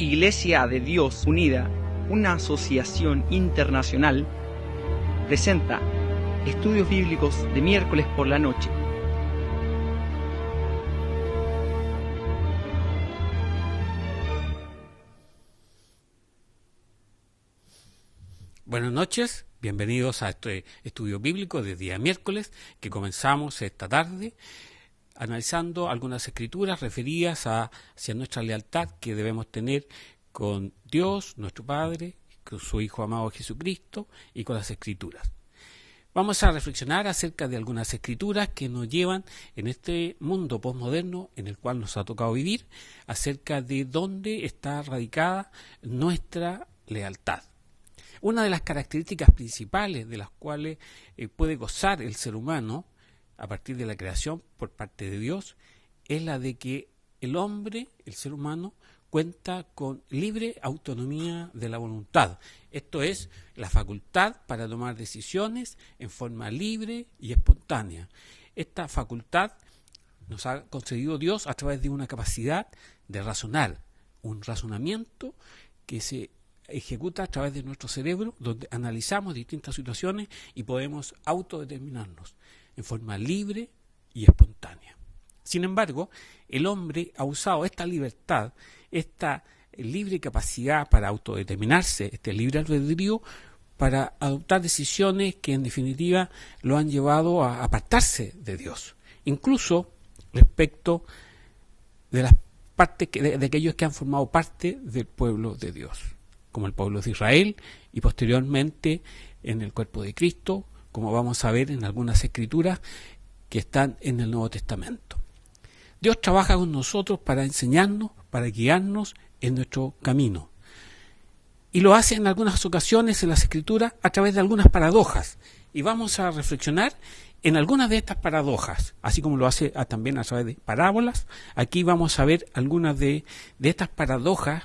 Iglesia de Dios Unida, una asociación internacional, presenta estudios bíblicos de miércoles por la noche. Buenas noches, bienvenidos a este estudio bíblico de día miércoles que comenzamos esta tarde analizando algunas escrituras referidas hacia nuestra lealtad que debemos tener con Dios, nuestro Padre, con su Hijo amado Jesucristo y con las escrituras. Vamos a reflexionar acerca de algunas escrituras que nos llevan en este mundo posmoderno en el cual nos ha tocado vivir, acerca de dónde está radicada nuestra lealtad. Una de las características principales de las cuales puede gozar el ser humano a partir de la creación por parte de Dios es la de que el hombre, el ser humano, cuenta con libre autonomía de la voluntad. Esto es, la facultad para tomar decisiones en forma libre y espontánea. Esta facultad nos ha concedido Dios a través de una capacidad de razonar, un razonamiento que se ejecuta a través de nuestro cerebro, donde analizamos distintas situaciones y podemos autodeterminarnos en forma libre y espontánea. Sin embargo, el hombre ha usado esta libertad, esta libre capacidad para autodeterminarse, este libre albedrío, para adoptar decisiones que en definitiva lo han llevado a apartarse de Dios, incluso respecto de las partes de aquellos que han formado parte del pueblo de Dios, como el pueblo de Israel y posteriormente en el cuerpo de Cristo, como vamos a ver en algunas escrituras que están en el Nuevo Testamento. Dios trabaja con nosotros para enseñarnos, para guiarnos en nuestro camino. Y lo hace en algunas ocasiones en las escrituras a través de algunas paradojas. Y vamos a reflexionar en algunas de estas paradojas, así como lo hace también a través de parábolas. Aquí vamos a ver algunas de estas paradojas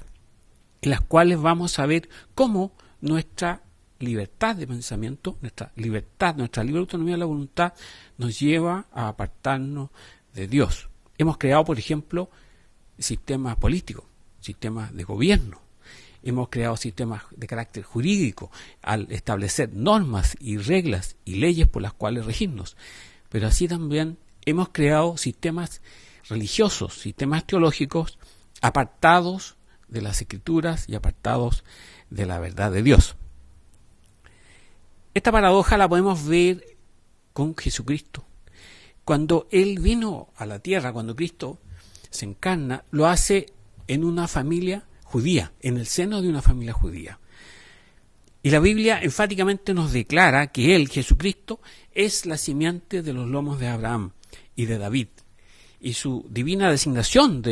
en las cuales vamos a ver cómo nuestra libertad de pensamiento, nuestra libertad, nuestra libre autonomía de la voluntad nos lleva a apartarnos de Dios. Hemos creado, por ejemplo, sistemas políticos, sistemas de gobierno. Hemos creado sistemas de carácter jurídico al establecer normas y reglas y leyes por las cuales regirnos. Pero así también hemos creado sistemas religiosos, sistemas teológicos apartados de las escrituras y apartados de la verdad de Dios. Esta paradoja la podemos ver con Jesucristo. Cuando Él vino a la tierra, cuando Cristo se encarna, lo hace en una familia judía, en el seno de una familia judía. Y la Biblia enfáticamente nos declara que Él, Jesucristo, es la simiente de los lomos de Abraham y de David. Y su divina designación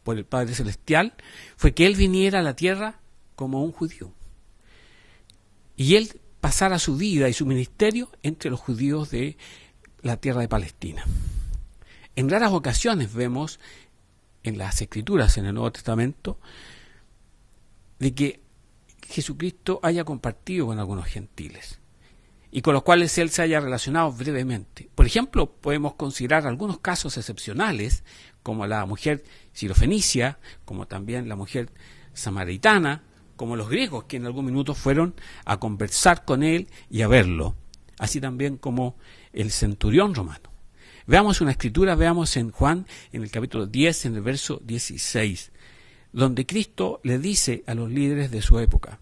por el Padre Celestial fue que Él viniera a la tierra como un judío. Y Él pasara su vida y su ministerio entre los judíos de la tierra de Palestina. En raras ocasiones vemos en las escrituras, en el Nuevo Testamento, de que Jesucristo haya compartido con algunos gentiles y con los cuales Él se haya relacionado brevemente. Por ejemplo, podemos considerar algunos casos excepcionales, como la mujer sirofenicia, como también la mujer samaritana, como los griegos que en algún minuto fueron a conversar con Él y a verlo, así también como el centurión romano. Veamos una escritura, veamos en Juan, en el capítulo 10, en el verso 16, donde Cristo le dice a los líderes de su época: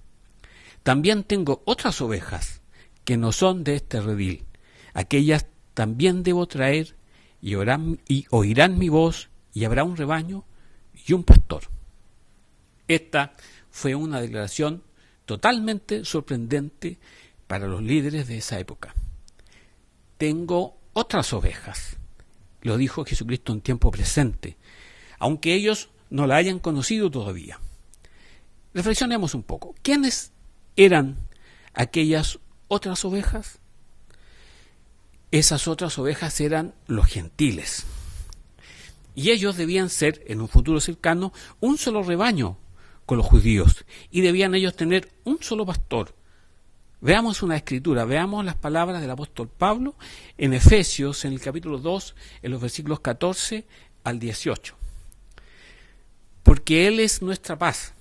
también tengo otras ovejas que no son de este redil, aquellas también debo traer y oirán mi voz, y habrá un rebaño y un pastor. Esta fue una declaración totalmente sorprendente para los líderes de esa época. Tengo otras ovejas, lo dijo Jesucristo en tiempo presente, aunque ellos no la hayan conocido todavía. Reflexionemos un poco. ¿Quiénes eran aquellas otras ovejas? Esas otras ovejas eran los gentiles. Y ellos debían ser, en un futuro cercano, un solo rebaño con los judíos. Y debían ellos tener un solo pastor. Veamos una escritura, veamos las palabras del apóstol Pablo en Efesios, en el capítulo 2, en los versículos 14 al 18. Porque Él es nuestra paz,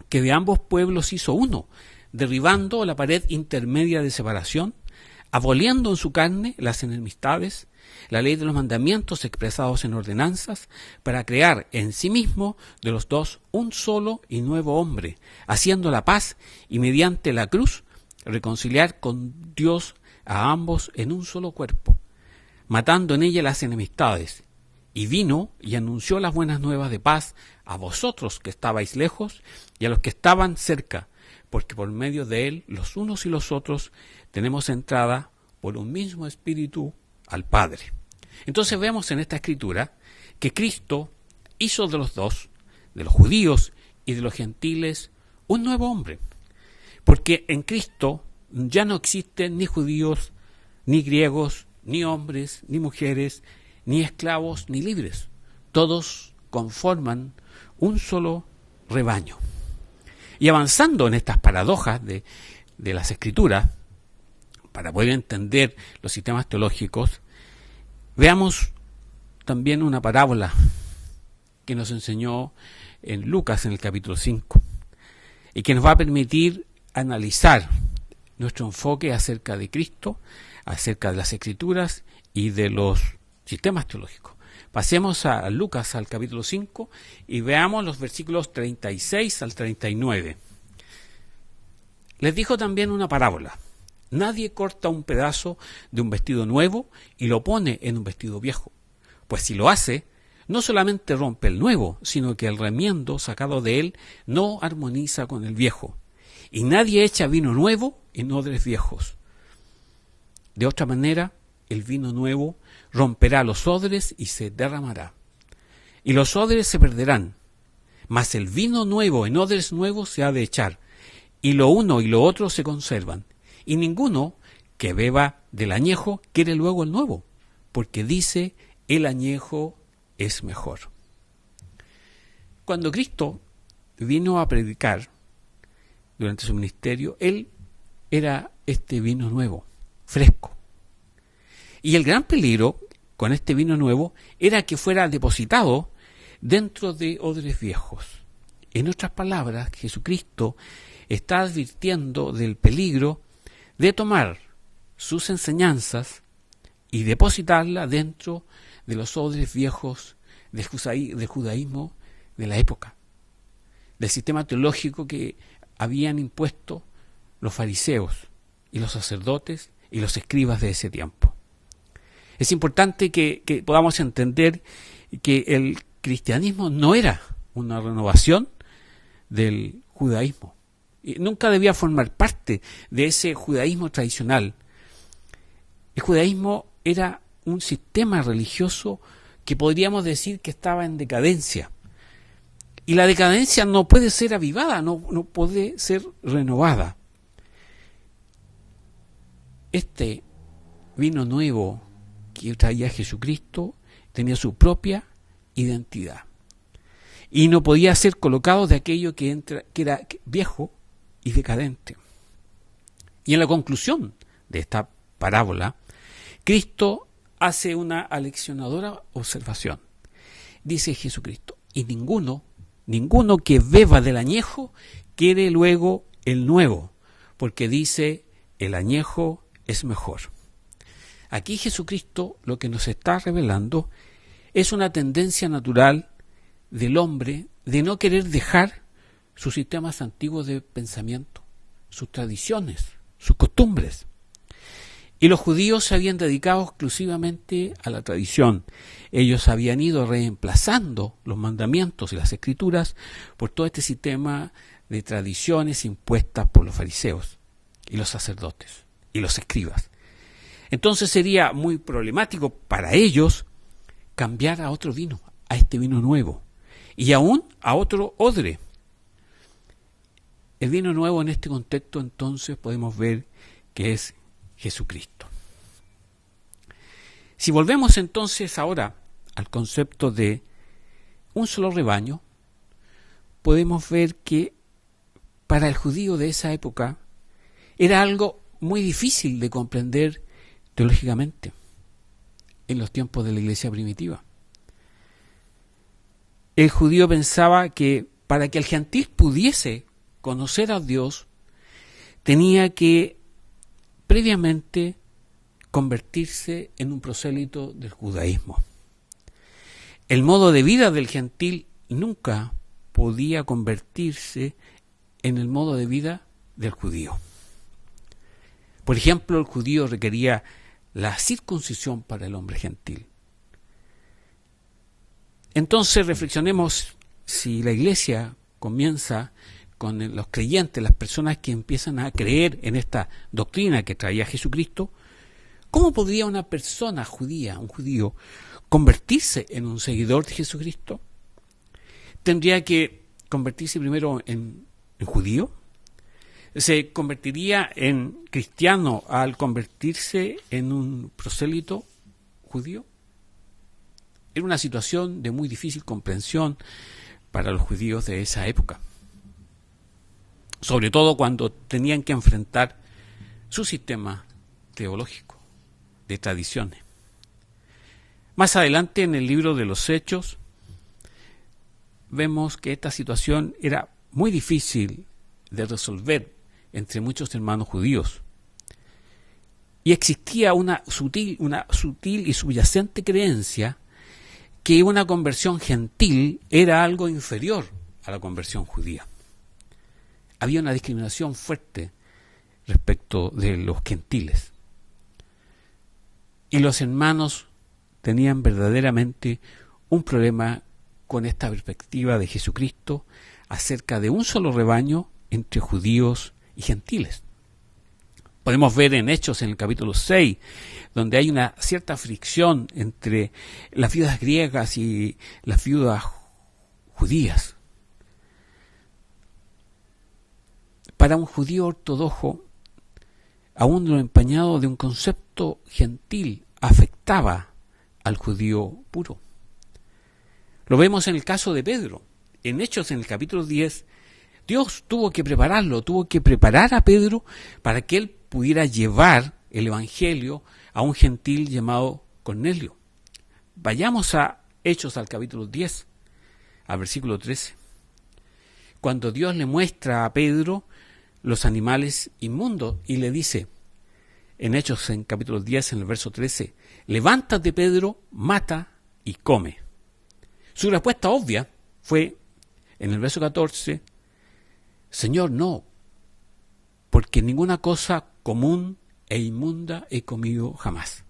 que de ambos pueblos hizo uno, derribando la pared intermedia de separación, aboliendo en su carne las enemistades, la ley de los mandamientos expresados en ordenanzas, para crear en sí mismo de los dos un solo y nuevo hombre, haciendo la paz y mediante la cruz reconciliar con Dios a ambos en un solo cuerpo, matando en ella las enemistades. Y vino y anunció las buenas nuevas de paz a vosotros que estabais lejos y a los que estaban cerca, porque por medio de él los unos y los otros tenemos entrada por un mismo espíritu al Padre. Entonces vemos en esta escritura que Cristo hizo de los dos, de los judíos y de los gentiles, un nuevo hombre, porque en Cristo ya no existen ni judíos, ni griegos, ni hombres, ni mujeres, ni esclavos, ni libres. Todos conforman un solo rebaño. Y avanzando en estas paradojas de las Escrituras, para poder entender los sistemas teológicos, veamos también una parábola que nos enseñó en Lucas en el capítulo 5 y que nos va a permitir analizar nuestro enfoque acerca de Cristo, acerca de las Escrituras y de los sistemas teológicos. Pasemos a Lucas al capítulo 5 y veamos los versículos 36 al 39. Les dijo también una parábola. Nadie corta un pedazo de un vestido nuevo y lo pone en un vestido viejo, pues si lo hace, no solamente rompe el nuevo, sino que el remiendo sacado de él no armoniza con el viejo. Y nadie echa vino nuevo en odres viejos. De otra manera, el vino nuevo romperá los odres y se derramará, y los odres se perderán, mas el vino nuevo en odres nuevos se ha de echar, y lo uno y lo otro se conservan, y ninguno que beba del añejo quiere luego el nuevo, porque dice, el añejo es mejor. Cuando Cristo vino a predicar durante su ministerio, él era este vino nuevo, fresco. Y el gran peligro con este vino nuevo era que fuera depositado dentro de odres viejos. En otras palabras, Jesucristo está advirtiendo del peligro de tomar sus enseñanzas y depositarla dentro de los odres viejos del judaísmo de la época, del sistema teológico que habían impuesto los fariseos y los sacerdotes y los escribas de ese tiempo. Es importante que podamos entender que el cristianismo no era una renovación del judaísmo. Y nunca debía formar parte de ese judaísmo tradicional. El judaísmo era un sistema religioso que podríamos decir que estaba en decadencia. Y la decadencia no puede ser avivada, no puede ser renovada. Este vino nuevo que traía Jesucristo tenía su propia identidad y no podía ser colocado de aquello que era viejo y decadente. Y en la conclusión de esta parábola, Cristo hace una aleccionadora observación. Dice Jesucristo, y ninguno que beba del añejo quiere luego el nuevo, porque dice, el añejo es mejor. Aquí Jesucristo lo que nos está revelando es una tendencia natural del hombre de no querer dejar sus sistemas antiguos de pensamiento, sus tradiciones, sus costumbres. Y los judíos se habían dedicado exclusivamente a la tradición. Ellos habían ido reemplazando los mandamientos y las escrituras por todo este sistema de tradiciones impuestas por los fariseos y los sacerdotes y los escribas. Entonces sería muy problemático para ellos cambiar a otro vino, a este vino nuevo, y aún a otro odre. El vino nuevo en este contexto entonces podemos ver que es Jesucristo. Si volvemos entonces ahora al concepto de un solo rebaño, podemos ver que para el judío de esa época era algo muy difícil de comprender teológicamente en los tiempos de la iglesia primitiva. El judío pensaba que para que el gentil pudiese conocer a Dios, tenía que previamente convertirse en un prosélito del judaísmo. El modo de vida del gentil nunca podía convertirse en el modo de vida del judío. Por ejemplo, el judío requería la circuncisión para el hombre gentil. Entonces reflexionemos, si la iglesia comienza con los creyentes, las personas que empiezan a creer en esta doctrina que traía Jesucristo, ¿cómo podría una persona judía, un judío, convertirse en un seguidor de Jesucristo? ¿Tendría que convertirse primero en judío? ¿Se convertiría en cristiano al convertirse en un prosélito judío? Era una situación de muy difícil comprensión para los judíos de esa época, sobre todo cuando tenían que enfrentar su sistema teológico de tradiciones. Más adelante, en el libro de los Hechos, vemos que esta situación era muy difícil de resolver entre muchos hermanos judíos. Y existía una sutil y subyacente creencia que una conversión gentil era algo inferior a la conversión judía. Había una discriminación fuerte respecto de los gentiles. Y los hermanos tenían verdaderamente un problema con esta perspectiva de Jesucristo acerca de un solo rebaño entre judíos y gentiles. Podemos ver en Hechos, en el capítulo 6, donde hay una cierta fricción entre las viudas griegas y las viudas judías. Para un judío ortodoxo, aún lo empañado de un concepto gentil afectaba al judío puro. Lo vemos en el caso de Pedro. En Hechos, en el capítulo 10, Dios tuvo que prepararlo, tuvo que preparar a Pedro para que él pudiera llevar el evangelio a un gentil llamado Cornelio. Vayamos a Hechos, al capítulo 10, al versículo 13. Cuando Dios le muestra a Pedro los animales inmundos y le dice, en Hechos, en capítulo 10, en el verso 13, levántate, Pedro, mata y come. Su respuesta obvia fue, en el verso 14, Señor, no, porque ninguna cosa común e inmunda he comido jamás.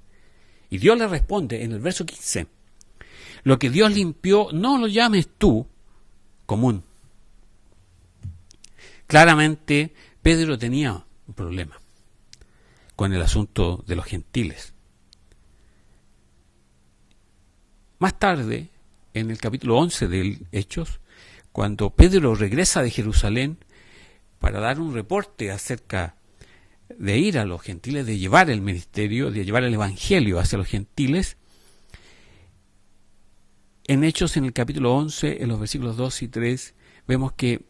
Y Dios le responde en el verso 15, lo que Dios limpió, no lo llames tú común. Claramente, Pedro tenía un problema con el asunto de los gentiles. Más tarde, en el capítulo 11 de Hechos, cuando Pedro regresa de Jerusalén para dar un reporte acerca de ir a los gentiles, de llevar el ministerio, de llevar el evangelio hacia los gentiles, en Hechos, en el capítulo 11, en los versículos 2 y 3, vemos que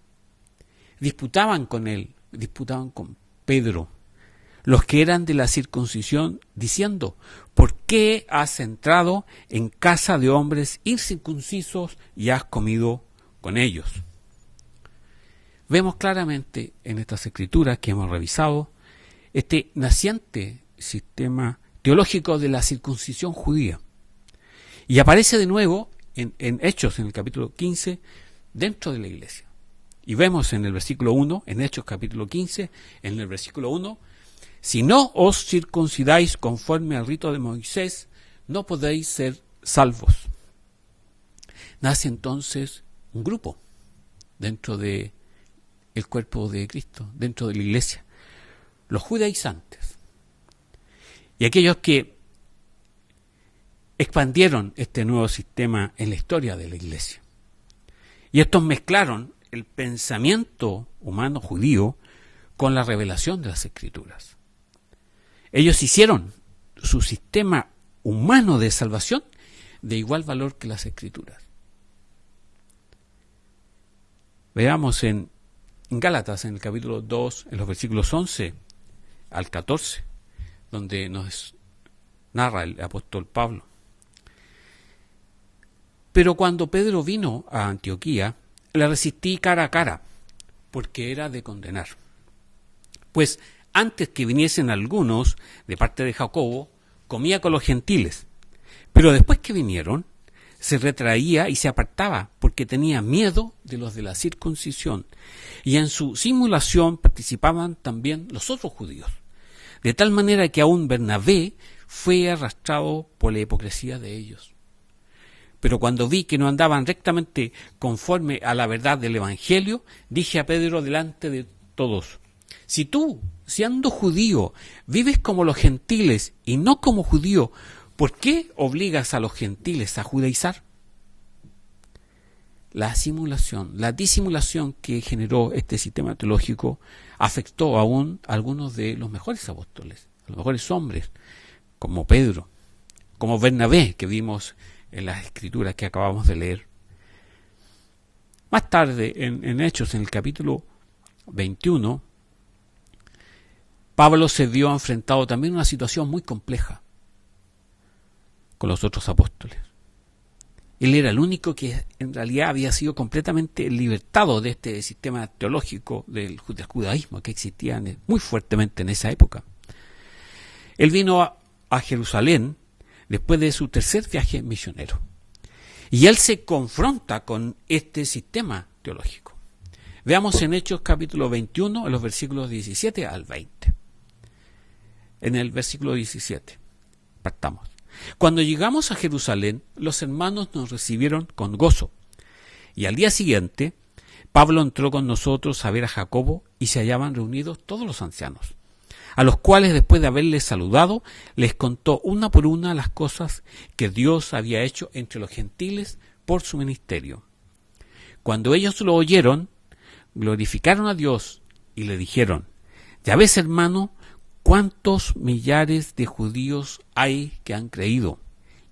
disputaban con él, disputaban con Pedro, los que eran de la circuncisión, diciendo, ¿por qué has entrado en casa de hombres incircuncisos y has comido con ellos? Vemos claramente en estas escrituras que hemos revisado este naciente sistema teológico de la circuncisión judía. Y aparece de nuevo en Hechos, en el capítulo 15, dentro de la iglesia. Y vemos en el versículo 1, en Hechos capítulo 15, en el versículo 1, si no os circuncidáis conforme al rito de Moisés, no podéis ser salvos. Nace entonces un grupo dentro de el cuerpo de Cristo, dentro de la iglesia, los judaizantes y aquellos que expandieron este nuevo sistema en la historia de la iglesia. Y estos mezclaron el pensamiento humano judío con la revelación de las Escrituras. Ellos hicieron su sistema humano de salvación de igual valor que las Escrituras. Veamos en Gálatas, en el capítulo 2, en los versículos 11 al 14, donde nos narra el apóstol Pablo. Pero cuando Pedro vino a Antioquía, le resistí cara a cara, porque era de condenar. Pues antes que viniesen algunos de parte de Jacobo, comía con los gentiles, pero después que vinieron, se retraía y se apartaba, porque tenía miedo de los de la circuncisión, y en su simulación participaban también los otros judíos, de tal manera que aún Bernabé fue arrastrado por la hipocresía de ellos. Pero cuando vi que no andaban rectamente conforme a la verdad del Evangelio, dije a Pedro delante de todos: si tú, siendo judío, vives como los gentiles y no como judío, ¿por qué obligas a los gentiles a judaizar? La simulación, la disimulación que generó este sistema teológico afectó aún a algunos de los mejores apóstoles, a los mejores hombres, como Pedro, como Bernabé, que vimos en las escrituras que acabamos de leer. Más tarde, en Hechos, en el capítulo 21, Pablo se vio enfrentado también a una situación muy compleja con los otros apóstoles. Él era el único que en realidad había sido completamente libertado de este sistema teológico del judaísmo que existía muy fuertemente en esa época. Él vino a Jerusalén después de su tercer viaje misionero. Y él se confronta con este sistema teológico. Veamos en Hechos capítulo 21, en los versículos 17 al 20. En el versículo 17, partamos. Cuando llegamos a Jerusalén, los hermanos nos recibieron con gozo. Y al día siguiente, Pablo entró con nosotros a ver a Jacobo y se hallaban reunidos todos los ancianos, a los cuales después de haberles saludado, les contó una por una las cosas que Dios había hecho entre los gentiles por su ministerio. Cuando ellos lo oyeron, glorificaron a Dios y le dijeron: ya ves, hermano, cuántos millares de judíos hay que han creído,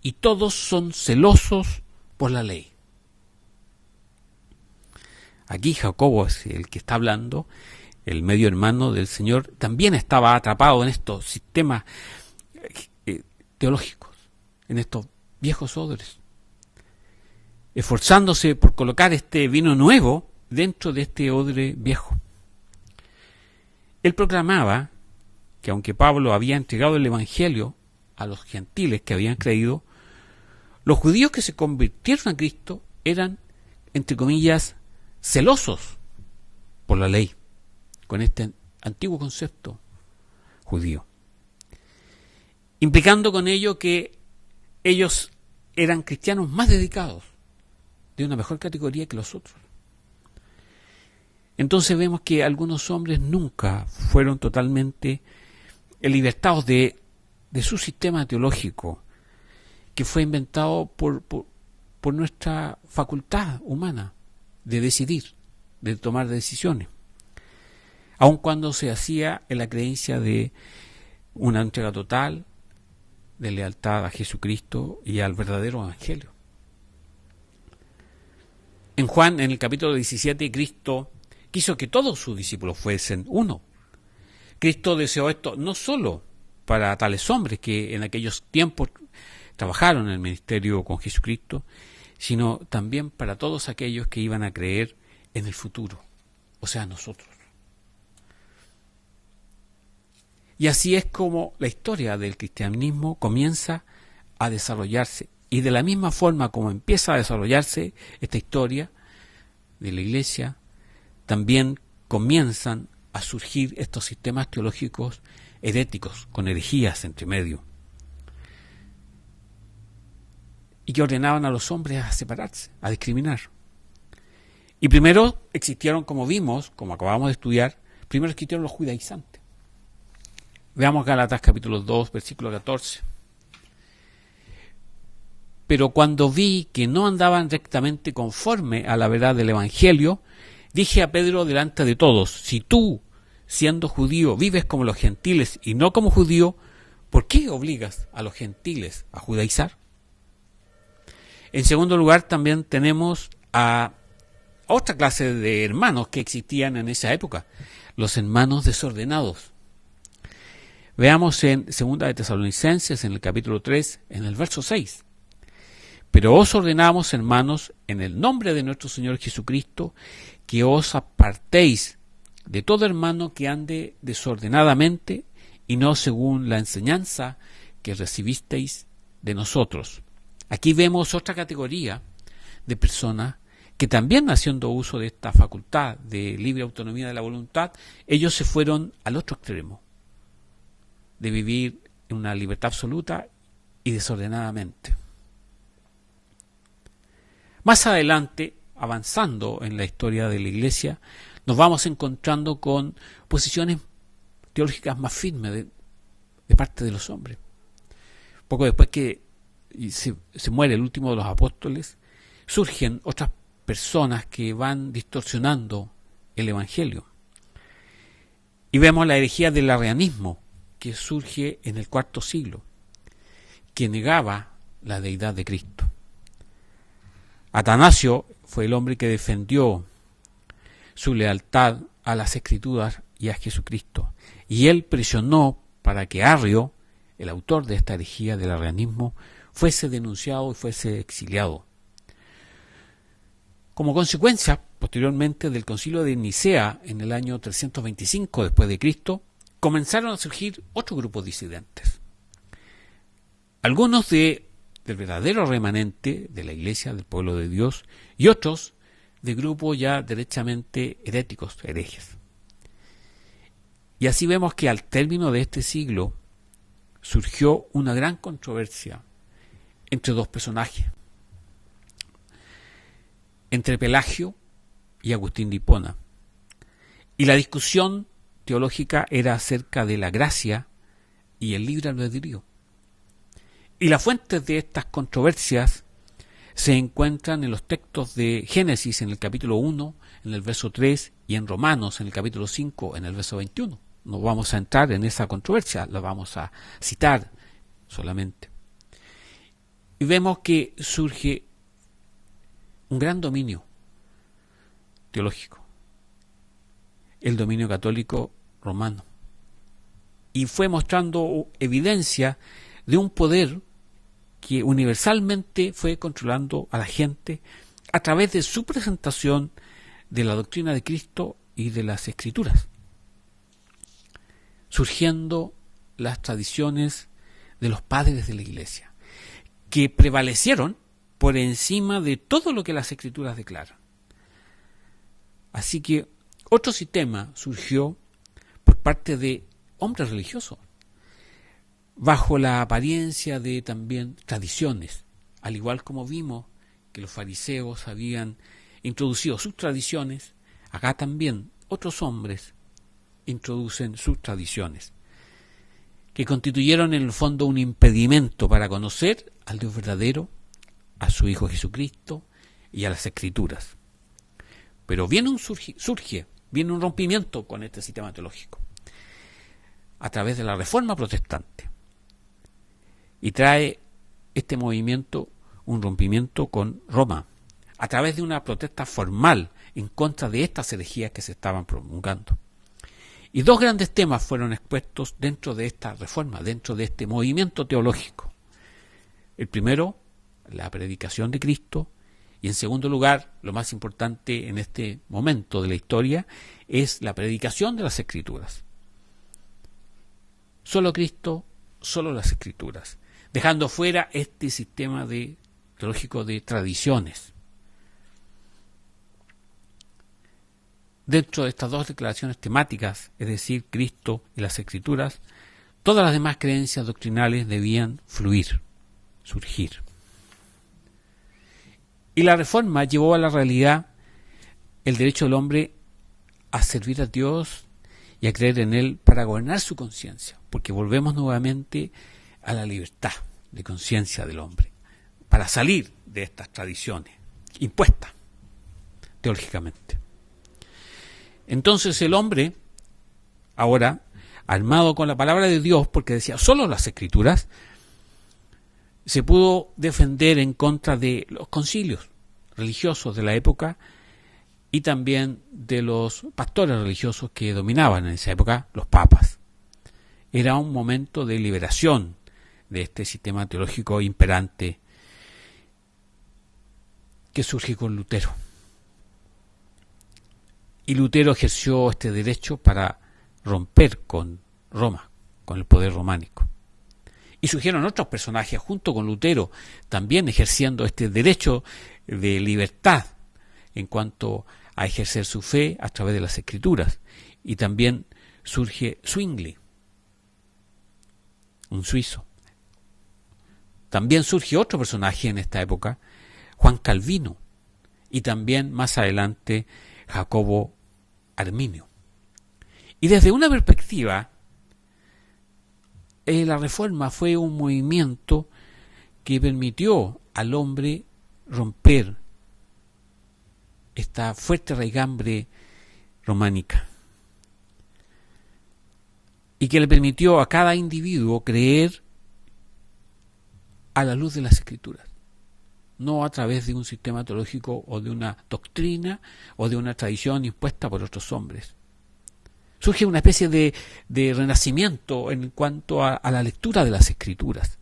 y todos son celosos por la ley. Aquí Jacobo es el que está hablando, el medio hermano del Señor, también estaba atrapado en estos sistemas teológicos, en estos viejos odres, esforzándose por colocar este vino nuevo dentro de este odre viejo. Él proclamaba que aunque Pablo había entregado el Evangelio a los gentiles que habían creído, los judíos que se convirtieron a Cristo eran, entre comillas, celosos por la ley, con este antiguo concepto judío, implicando con ello que ellos eran cristianos más dedicados, de una mejor categoría que los otros. Entonces vemos que algunos hombres nunca fueron totalmente libertados de su sistema teológico, que fue inventado por nuestra facultad humana de decidir, de tomar decisiones, aun cuando se hacía en la creencia de una entrega total, de lealtad a Jesucristo y al verdadero Evangelio. En Juan, en el capítulo 17, Cristo quiso que todos sus discípulos fuesen uno. Cristo deseó esto no solo para tales hombres que en aquellos tiempos trabajaron en el ministerio con Jesucristo, sino también para todos aquellos que iban a creer en el futuro, o sea, nosotros. Y así es como la historia del cristianismo comienza a desarrollarse. Y de la misma forma como empieza a desarrollarse esta historia de la Iglesia, también comienzan a surgir estos sistemas teológicos heréticos, con herejías entre medio, y que ordenaban a los hombres a separarse, a discriminar. Y primero existieron, como vimos, como acabamos de estudiar, primero existieron los judaizantes. Veamos Gálatas capítulo 2, versículo 14. Pero cuando vi que no andaban rectamente conforme a la verdad del Evangelio, dije a Pedro delante de todos: si tú, siendo judío, vives como los gentiles y no como judío, ¿por qué obligas a los gentiles a judaizar? En segundo lugar, también tenemos a otra clase de hermanos que existían en esa época, los hermanos desordenados. Veamos en 2 de Tesalonicenses, en el capítulo 3, en el verso 6. Pero os ordenamos, hermanos, en el nombre de nuestro Señor Jesucristo, que os apartéis de todo hermano que ande desordenadamente y no según la enseñanza que recibisteis de nosotros. Aquí vemos otra categoría de personas que también, haciendo uso de esta facultad de libre autonomía de la voluntad, ellos se fueron al otro extremo, de vivir en una libertad absoluta y desordenadamente. Más adelante, avanzando en la historia de la Iglesia, nos vamos encontrando con posiciones teológicas más firmes de parte de los hombres. Poco después que se muere el último de los apóstoles, surgen otras personas que van distorsionando el Evangelio. Y vemos la herejía del arrianismo, que surge en el IV siglo, que negaba la deidad de Cristo. Atanasio fue el hombre que defendió su lealtad a las Escrituras y a Jesucristo, y él presionó para que Arrio, el autor de esta herejía del arrianismo, fuese denunciado y fuese exiliado. Como consecuencia, posteriormente del concilio de Nicea en el año 325 después de Cristo, comenzaron a surgir otros grupos disidentes. Algunos del verdadero remanente de la Iglesia, del pueblo de Dios, y otros de grupos ya derechamente heréticos, herejes. Y así vemos que al término de este siglo surgió una gran controversia entre dos personajes, entre Pelagio y Agustín de Hipona. Y la discusión teológica era acerca de la gracia y el libre albedrío. Y las fuentes de estas controversias se encuentran en los textos de Génesis en el capítulo 1, en el verso 3, y en Romanos en el capítulo 5, en el verso 21. No vamos a entrar en esa controversia, la vamos a citar solamente. Y vemos que surge un gran dominio teológico, el dominio católico romano, y fue mostrando evidencia de un poder que universalmente fue controlando a la gente a través de su presentación de la doctrina de Cristo y de las Escrituras, surgiendo las tradiciones de los padres de la Iglesia, que prevalecieron por encima de todo lo que las Escrituras declaran. Así que otro sistema surgió por parte de hombres religiosos, bajo la apariencia de también tradiciones, al igual como vimos que los fariseos habían introducido sus tradiciones, acá también otros hombres introducen sus tradiciones, que constituyeron en el fondo un impedimento para conocer al Dios verdadero, a su Hijo Jesucristo y a las Escrituras. Pero viene un rompimiento con este sistema teológico a través de la Reforma Protestante, y trae este movimiento un rompimiento con Roma a través de una protesta formal en contra de estas herejías que se estaban promulgando. Y dos grandes temas fueron expuestos dentro de esta reforma, dentro de este movimiento teológico. El primero, la predicación de Cristo, y en segundo lugar, lo más importante en este momento de la historia, es la predicación de las Escrituras. Solo Cristo, solo las Escrituras, dejando fuera este sistema teológico de tradiciones. Dentro de estas dos declaraciones temáticas, es decir, Cristo y las Escrituras, todas las demás creencias doctrinales debían fluir, surgir. Y la Reforma llevó a la realidad el derecho del hombre a servir a Dios y a creer en Él para gobernar su conciencia, porque volvemos nuevamente a la libertad de conciencia del hombre, para salir de estas tradiciones impuestas teológicamente. Entonces el hombre, ahora, armado con la palabra de Dios, porque decía solo las Escrituras, se pudo defender en contra de los concilios religiosos de la época y también de los pastores religiosos que dominaban en esa época, los papas. Era un momento de liberación de este sistema teológico imperante que surge con Lutero. Y Lutero ejerció este derecho para romper con Roma, con el poder románico. Y surgieron otros personajes junto con Lutero, también ejerciendo este derecho de libertad en cuanto a ejercer su fe a través de las Escrituras. Y también surge Zwingli, un suizo. También surge otro personaje en esta época, Juan Calvino, y también más adelante Jacobo Arminio. Y desde una perspectiva, la Reforma fue un movimiento que permitió al hombre romper esta fuerte raigambre románica y que le permitió a cada individuo creer a la luz de las Escrituras, no a través de un sistema teológico o de una doctrina o de una tradición impuesta por otros hombres. Surge una especie de renacimiento en cuanto a la lectura de las Escrituras.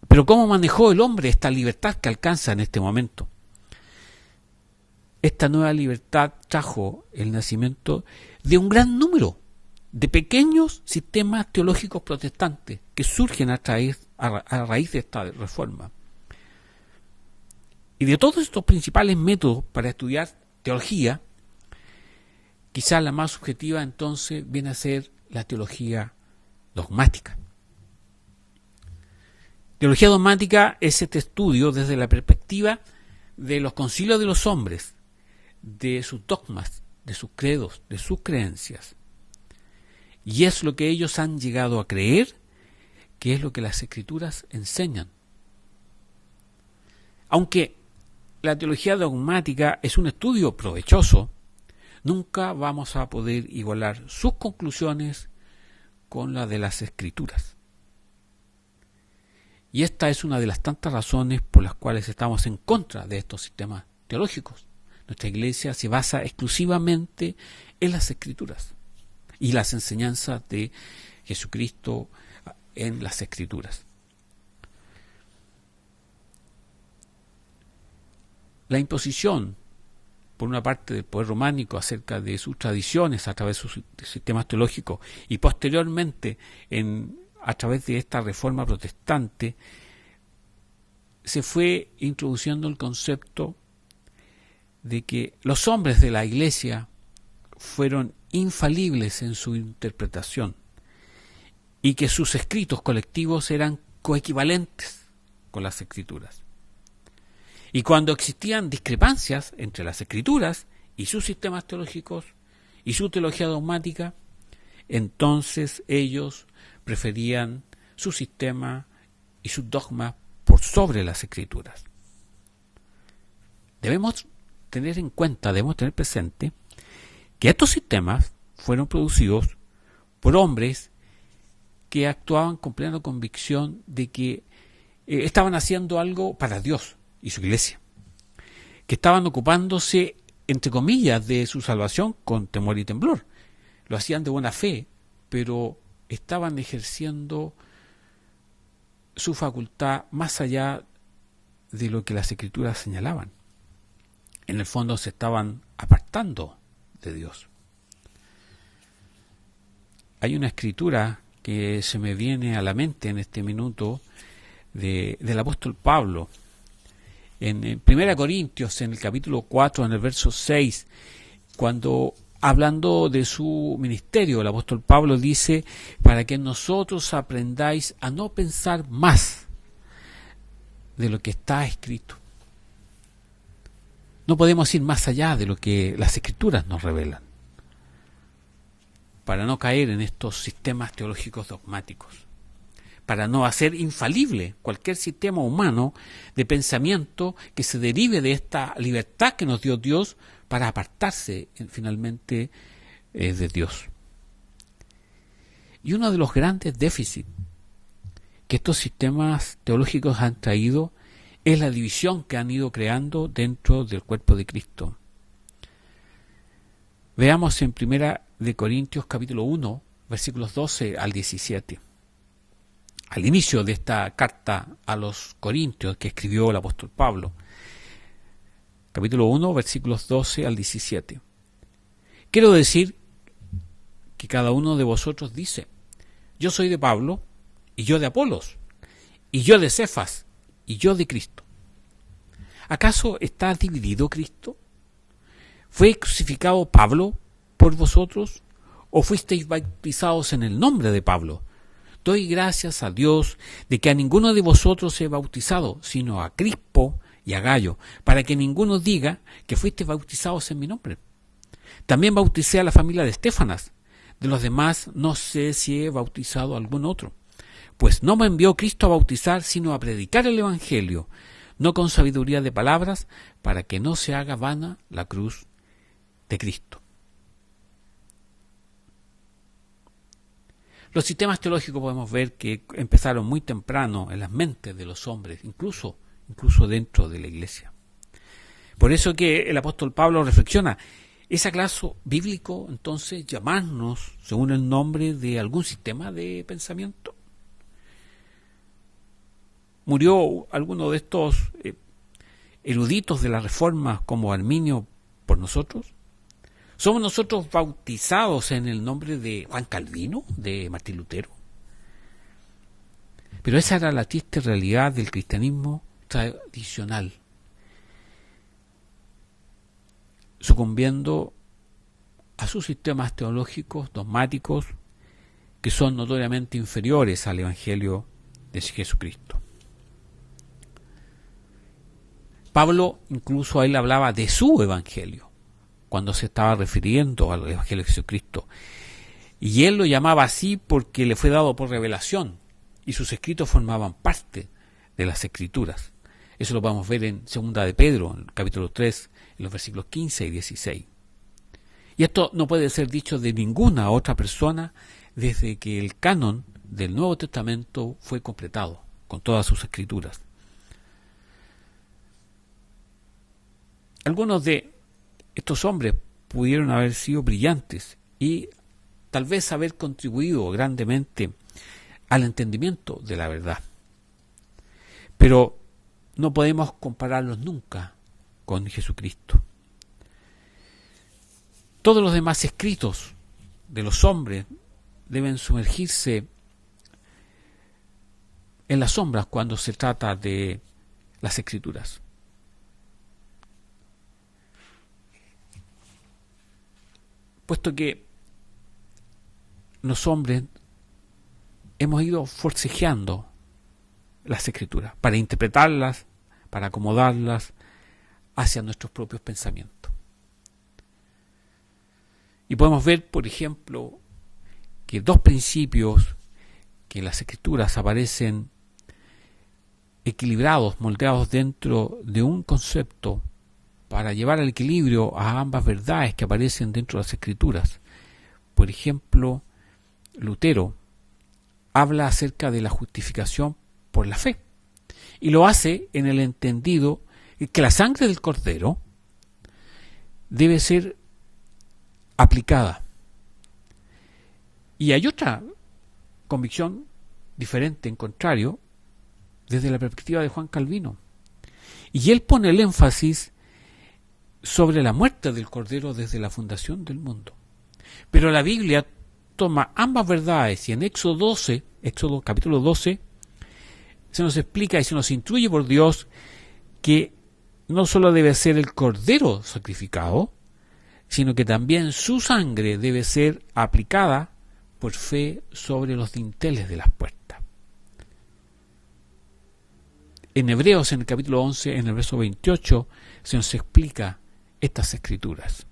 Pero ¿cómo manejó el hombre esta libertad que alcanza en este momento? Esta nueva libertad trajo el nacimiento de un gran número de pequeños sistemas teológicos protestantes que surgen a raíz de esta reforma. Y de todos estos principales métodos para estudiar teología, quizás la más subjetiva entonces viene a ser la teología dogmática. Teología dogmática es este estudio desde la perspectiva de los concilios de los hombres, de sus dogmas, de sus credos, de sus creencias. Y es lo que ellos han llegado a creer, que es lo que las Escrituras enseñan. Aunque la teología dogmática es un estudio provechoso, nunca vamos a poder igualar sus conclusiones con la de las Escrituras. Y esta es una de las tantas razones por las cuales estamos en contra de estos sistemas teológicos. Nuestra Iglesia se basa exclusivamente en las Escrituras y las enseñanzas de Jesucristo en las Escrituras. La imposición, por una parte, del poder románico acerca de sus tradiciones a través de sus sistemas teológicos y posteriormente a través de esta reforma protestante, se fue introduciendo el concepto de que los hombres de la Iglesia fueron infalibles en su interpretación y que sus escritos colectivos eran coequivalentes con las Escrituras. Y cuando existían discrepancias entre las Escrituras y sus sistemas teológicos y su teología dogmática, entonces ellos preferían su sistema y sus dogmas por sobre las Escrituras. Debemos tener en cuenta, debemos tener presente que estos sistemas fueron producidos por hombres que actuaban con plena convicción de que estaban haciendo algo para Dios y su Iglesia, que estaban ocupándose, entre comillas, de su salvación con temor y temblor. Lo hacían de buena fe, pero estaban ejerciendo su facultad más allá de lo que las Escrituras señalaban. En el fondo se estaban apartando de Dios. Hay una escritura que se me viene a la mente en este minuto del apóstol Pablo. En 1 Corintios, en el capítulo 4, en el verso 6, cuando hablando de su ministerio, el apóstol Pablo dice, para que nosotros aprendáis a no pensar más de lo que está escrito. No podemos ir más allá de lo que las Escrituras nos revelan, para no caer en estos sistemas teológicos dogmáticos, para no hacer infalible cualquier sistema humano de pensamiento que se derive de esta libertad que nos dio Dios para apartarse finalmente de Dios. Y uno de los grandes déficits que estos sistemas teológicos han traído es la división que han ido creando dentro del cuerpo de Cristo. Veamos en 1 Corintios capítulo 1, versículos 12 al 17. Al inicio de esta carta a los Corintios que escribió el apóstol Pablo. Capítulo 1, versículos 12 al 17. Quiero decir que cada uno de vosotros dice: yo soy de Pablo, y yo de Apolos, y yo de Cefas, y yo de Cristo. ¿Acaso está dividido Cristo? ¿Fue crucificado Pablo por vosotros, o fuisteis bautizados en el nombre de Pablo? Doy gracias a Dios de que a ninguno de vosotros he bautizado, sino a Crispo y a Gayo, para que ninguno diga que fuisteis bautizados en mi nombre. También bauticé a la familia de Estéfanas. De los demás no sé si he bautizado a algún otro. Pues no me envió Cristo a bautizar, sino a predicar el Evangelio, no con sabiduría de palabras, para que no se haga vana la cruz de Cristo. Los sistemas teológicos podemos ver que empezaron muy temprano en las mentes de los hombres, incluso dentro de la iglesia. Por eso que el apóstol Pablo reflexiona: ¿es acaso bíblico entonces llamarnos según el nombre de algún sistema de pensamiento? ¿Murió alguno de estos eruditos de la Reforma como Arminio por nosotros? ¿Somos nosotros bautizados en el nombre de Juan Calvino, de Martín Lutero? Pero esa era la triste realidad del cristianismo tradicional, sucumbiendo a sus sistemas teológicos dogmáticos que son notoriamente inferiores al Evangelio de Jesucristo. Pablo incluso a él hablaba de su Evangelio cuando se estaba refiriendo al Evangelio de Jesucristo, y él lo llamaba así porque le fue dado por revelación y sus escritos formaban parte de las Escrituras. Eso lo podemos ver en 2 de Pedro, en el capítulo 3, en los versículos 15 y 16. Y esto no puede ser dicho de ninguna otra persona desde que el canon del Nuevo Testamento fue completado con todas sus escrituras. Algunos de estos hombres pudieron haber sido brillantes y tal vez haber contribuido grandemente al entendimiento de la verdad. Pero no podemos compararlos nunca con Jesucristo. Todos los demás escritos de los hombres deben sumergirse en las sombras cuando se trata de las Escrituras. Puesto que los hombres hemos ido forcejeando las Escrituras para interpretarlas, para acomodarlas hacia nuestros propios pensamientos. Y podemos ver, por ejemplo, que dos principios que en las Escrituras aparecen equilibrados, moldeados dentro de un concepto para llevar al equilibrio a ambas verdades que aparecen dentro de las Escrituras. Por ejemplo, Lutero habla acerca de la justificación por la fe, y lo hace en el entendido que la sangre del Cordero debe ser aplicada. Y hay otra convicción diferente, en contrario, desde la perspectiva de Juan Calvino. Y él pone el énfasis sobre la muerte del Cordero desde la fundación del mundo. Pero la Biblia toma ambas verdades, y en Éxodo capítulo 12, se nos explica y se nos instruye por Dios que no solo debe ser el Cordero sacrificado, sino que también su sangre debe ser aplicada por fe sobre los dinteles de las puertas. En Hebreos, en el capítulo 11, en el verso 28, se nos explica estas escrituras.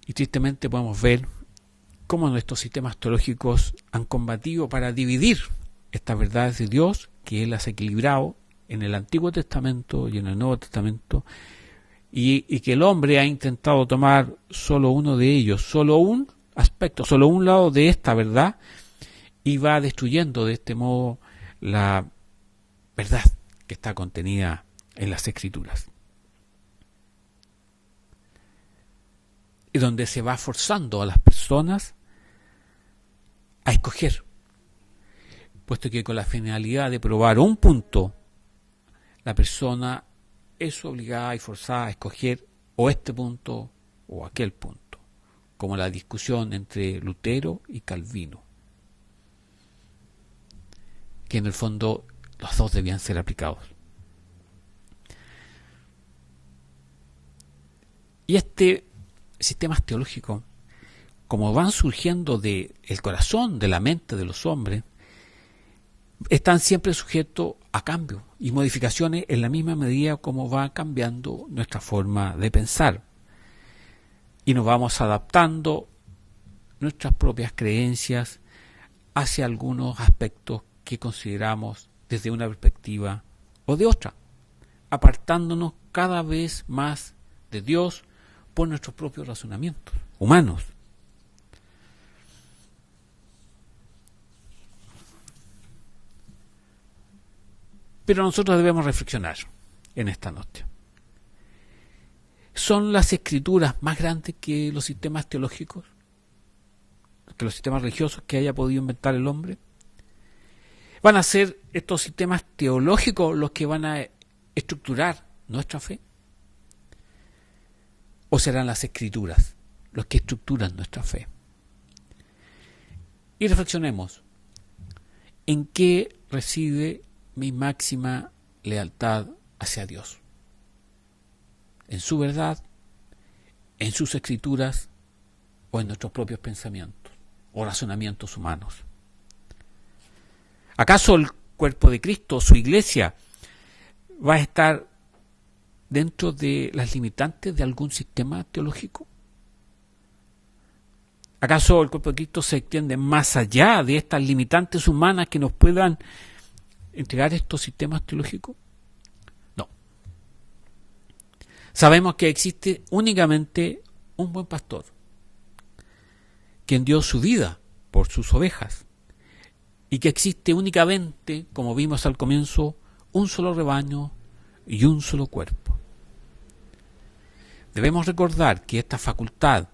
Y tristemente podemos ver cómo nuestros sistemas teológicos han combatido para dividir estas verdades de Dios, que Él las ha equilibrado en el Antiguo Testamento y en el Nuevo Testamento, y que el hombre ha intentado tomar solo uno de ellos, solo un aspecto, solo un lado de esta verdad, y va destruyendo de este modo la verdad que está contenida en las Escrituras. Y donde se va forzando a las personas a escoger, puesto que con la finalidad de probar un punto, la persona es obligada y forzada a escoger o este punto o aquel punto, como la discusión entre Lutero y Calvino, que en el fondo los dos debían ser aplicados. Y sistemas teológicos, como van surgiendo del corazón, de la mente de los hombres, están siempre sujetos a cambios y modificaciones en la misma medida como va cambiando nuestra forma de pensar. Y nos vamos adaptando nuestras propias creencias hacia algunos aspectos que consideramos desde una perspectiva o de otra, apartándonos cada vez más de Dios por nuestros propios razonamientos humanos. Pero nosotros debemos reflexionar en esta noche. ¿Son las escrituras más grandes que los sistemas teológicos? ¿Que los sistemas religiosos que haya podido inventar el hombre? ¿Van a ser estos sistemas teológicos los que van a estructurar nuestra fe? ¿O serán las escrituras los que estructuran nuestra fe? Y reflexionemos. ¿En qué reside mi máxima lealtad hacia Dios? ¿En su verdad, en sus escrituras o en nuestros propios pensamientos o razonamientos humanos? ¿Acaso el cuerpo de Cristo, su iglesia, va a estar dentro de las limitantes de algún sistema teológico? ¿Acaso el cuerpo de Cristo se extiende más allá de estas limitantes humanas que nos puedan entregar estos sistemas teológicos? No. Sabemos que existe únicamente un buen pastor, quien dio su vida por sus ovejas, y que existe únicamente, como vimos al comienzo, un solo rebaño y un solo cuerpo. Debemos recordar que esta facultad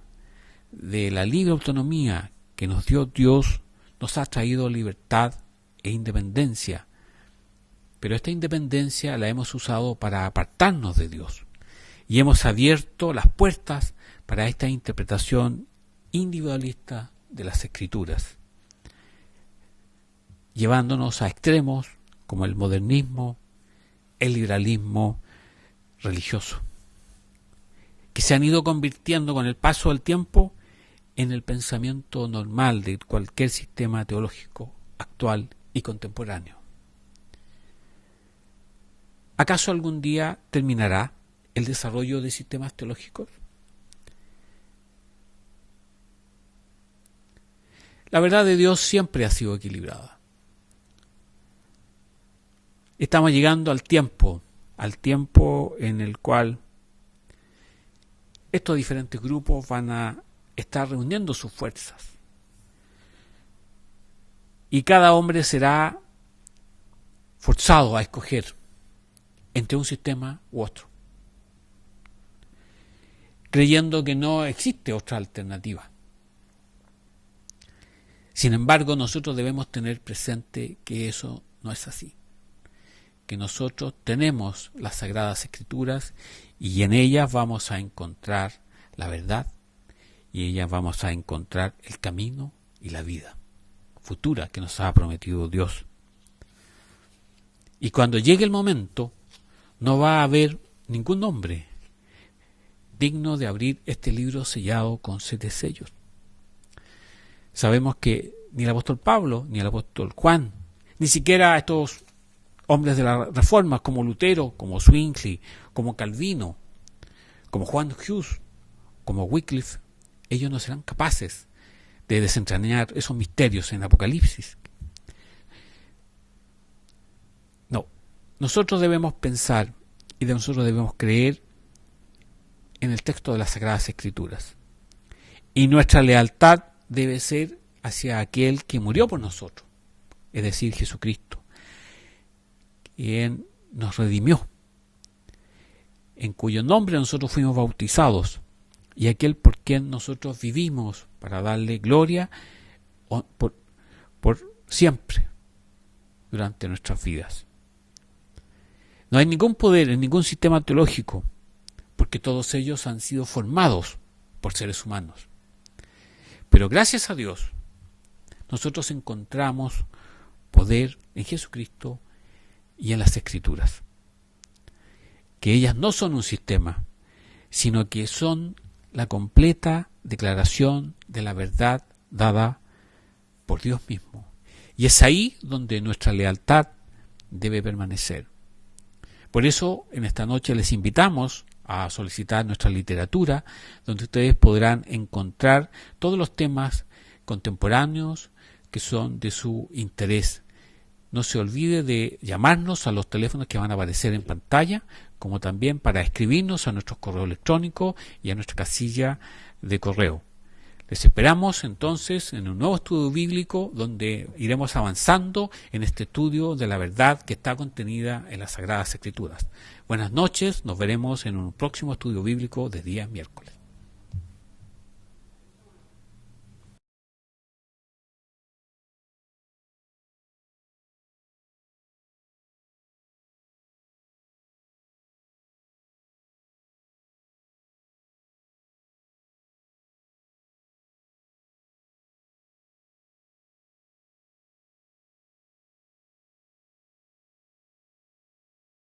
de la libre autonomía que nos dio Dios nos ha traído libertad e independencia, pero esta independencia la hemos usado para apartarnos de Dios y hemos abierto las puertas para esta interpretación individualista de las Escrituras, llevándonos a extremos como el modernismo, el liberalismo religioso, que se han ido convirtiendo con el paso del tiempo en el pensamiento normal de cualquier sistema teológico actual y contemporáneo. ¿Acaso algún día terminará el desarrollo de sistemas teológicos? La verdad de Dios siempre ha sido equilibrada. Estamos llegando al tiempo en el cual estos diferentes grupos van a estar reuniendo sus fuerzas. Y cada hombre será forzado a escoger entre un sistema u otro, creyendo que no existe otra alternativa. Sin embargo, nosotros debemos tener presente que eso no es así, que nosotros tenemos las Sagradas Escrituras y en ellas vamos a encontrar la verdad y en ellas vamos a encontrar el camino y la vida futura que nos ha prometido Dios. Y cuando llegue el momento, no va a haber ningún hombre digno de abrir este libro sellado con 7 sellos. Sabemos que ni el apóstol Pablo, ni el apóstol Juan, ni siquiera estos hombres de la Reforma como Lutero, como Zwingli, como Calvino, como Juan Hus, como Wycliffe, ellos no serán capaces de desentrañar esos misterios en Apocalipsis. No, nosotros debemos pensar y nosotros debemos creer en el texto de las Sagradas Escrituras. Y nuestra lealtad debe ser hacia aquel que murió por nosotros, es decir, Jesucristo, quien nos redimió, en cuyo nombre nosotros fuimos bautizados, y aquel por quien nosotros vivimos para darle gloria por siempre durante nuestras vidas. No hay ningún poder en ningún sistema teológico, porque todos ellos han sido formados por seres humanos. Pero gracias a Dios, nosotros encontramos poder en Jesucristo y en las Escrituras. Que ellas no son un sistema, sino que son la completa declaración de la verdad dada por Dios mismo. Y es ahí donde nuestra lealtad debe permanecer. Por eso, en esta noche les invitamos a solicitar nuestra literatura, donde ustedes podrán encontrar todos los temas contemporáneos que son de su interés. No se olvide de llamarnos a los teléfonos que van a aparecer en pantalla, como también para escribirnos a nuestro correo electrónico y a nuestra casilla de correo. Les esperamos entonces en un nuevo estudio bíblico donde iremos avanzando en este estudio de la verdad que está contenida en las Sagradas Escrituras. Buenas noches, nos veremos en un próximo estudio bíblico de día miércoles.